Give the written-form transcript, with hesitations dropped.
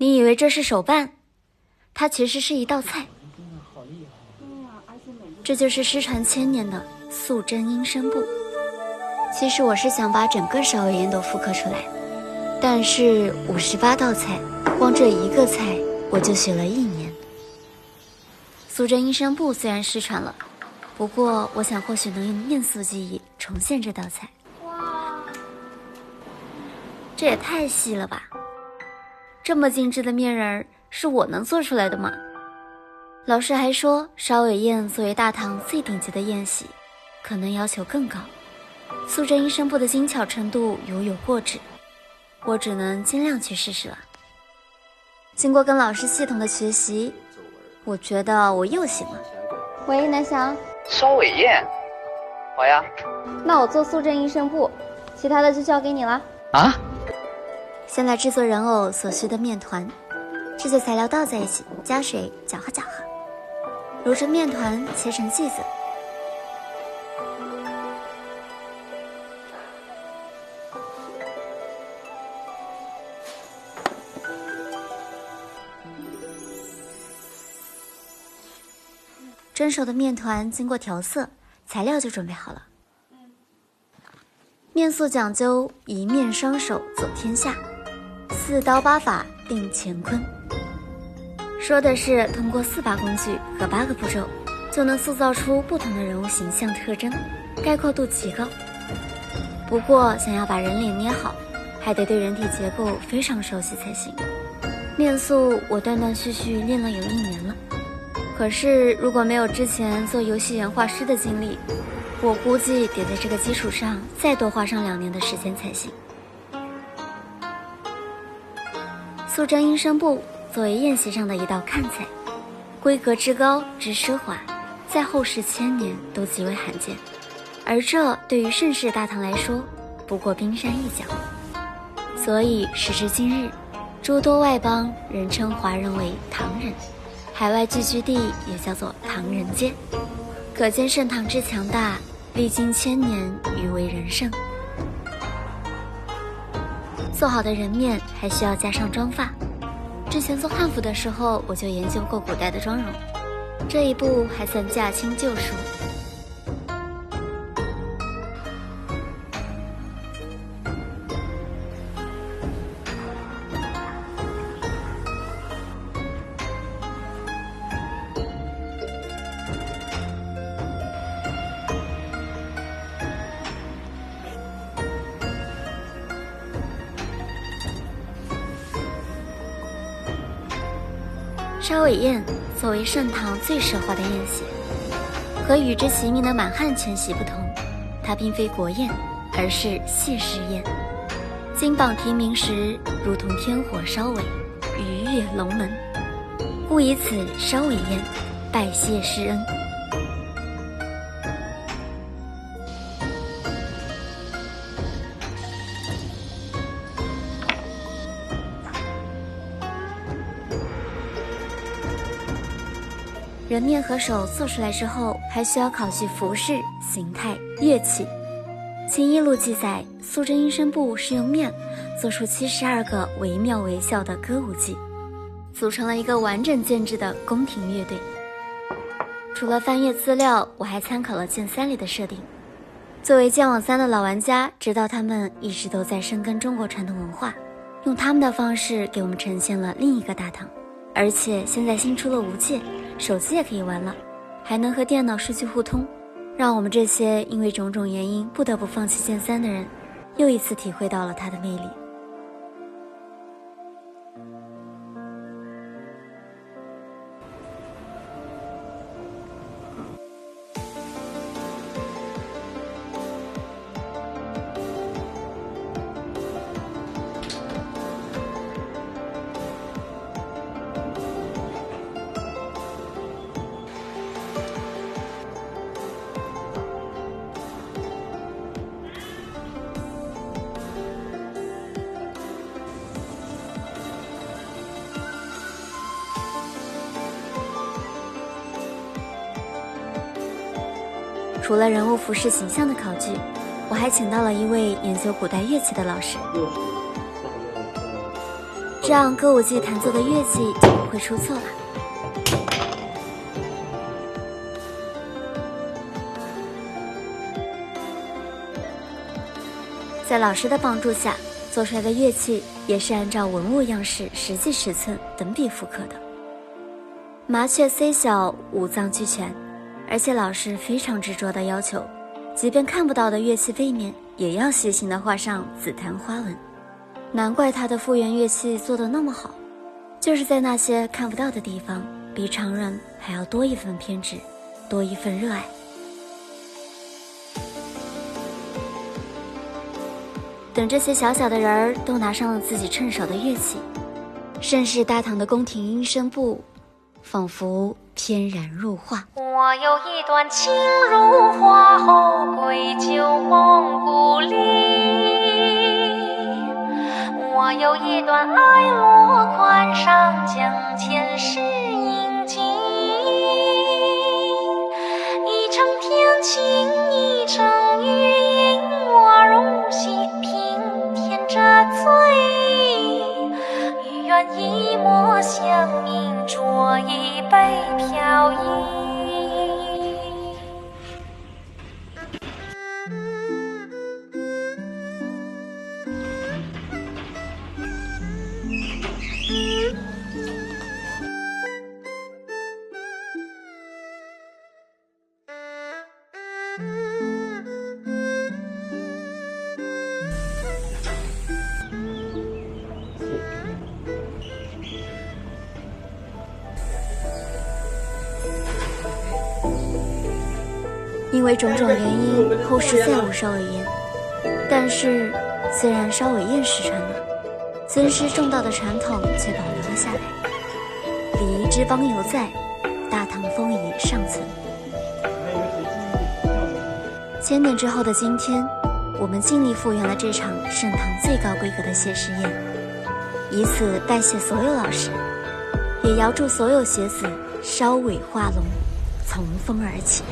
你以为这是手办？它其实是一道菜。这就是失传千年的素贞阴参布。其实我是想把整个烧尾宴都复刻出来，但是58道菜，光这一个菜我就学了1年。素贞阴参布虽然失传了，不过我想或许能用面素技艺重现这道菜。哇，这也太细了吧！这么精致的面人儿是我能做出来的吗？老师还说，烧尾宴作为大唐最顶级的宴席，可能要求更高。素贞阴参布的精巧程度有过之，我只能尽量去试试了。经过跟老师系统的学习，我觉得我又行了。喂，南翔。烧尾宴，好呀。那我做素贞阴参布，其他的就交给你了。啊？先来制作人偶所需的面团，这些材料倒在一起，加水搅和搅和，揉成面团，切成剂子。蒸熟的面团经过调色，材料就准备好了。面塑讲究一面双手走天下，4刀8法定乾坤。说的是通过4把工具和8个步骤，就能塑造出不同的人物形象特征，概括度极高。不过想要把人脸捏好，还得对人体结构非常熟悉才行。面塑我断断续续练了有1年了。可是如果没有之前做游戏原画师的经历，我估计得在这个基础上再多花上2年的时间才行。素贞阴参布作为宴席上的一道看菜，规格之高之奢华，在后世1000年都极为罕见，而这对于盛世大唐来说不过冰山一角。所以时至今日，诸多外邦人称华人为唐人，海外聚居地也叫做唐人街，可见盛唐之强大，历经1000年余为人盛。做好的人面还需要加上妆发，之前做汉服的时候我就研究过古代的妆容，这一步还算驾轻就熟。烧尾宴作为盛唐最奢华的宴席，和与之齐名的满汉全席不同，它并非国宴，而是谢师宴。金榜题名时，如同天火烧尾，鱼跃龙门，故以此烧尾宴拜谢师恩。人面和手做出来之后，还需要考据服饰、形态、乐器。秦一录记载，素贞阴参布是用面做出72个惟妙惟肖的歌舞伎，组成了一个完整建制的宫廷乐队。除了翻阅资料，我还参考了剑3里的设定。作为剑网3的老玩家，知道他们一直都在深耕中国传统文化，用他们的方式给我们呈现了另一个大唐。而且现在新出了无界，手机也可以玩了，还能和电脑数据互通，让我们这些因为种种原因不得不放弃剑3的人，又一次体会到了它的魅力。除了人物服饰形象的考据，我还请到了一位研究古代乐器的老师。这样歌舞伎弹奏的乐器就不会出错了。在老师的帮助下，做出来的乐器也是按照文物样式、实际尺寸等比复刻的。麻雀虽小，五脏俱全，而且老师非常执着的要求，即便看不到的乐器背面，也要细心地画上紫檀花纹。难怪他的复原乐器做得那么好，就是在那些看不到的地方，比常人还要多一份偏执，多一份热爱。等这些小小的人儿都拿上了自己趁手的乐器，盛世大唐的宫廷音声部仿佛翩然入画。我有一段情如花，后归旧蒙古里。我有一段爱落款上，将前世印记。一程天晴，一程雨阴，我入戏平添着醉。与愿一抹香凝，酌一杯飘逸。因为种种原因，后世再无烧尾宴。但是，虽然烧尾宴失传了，尊师重道的传统却保留了下来。礼仪之邦犹在，大唐风仪尚存。千年之后的今天，我们尽力复原了这场盛唐最高规格的谢师宴，以此拜谢所有老师，也遥祝所有学子烧尾化龙，从风而起。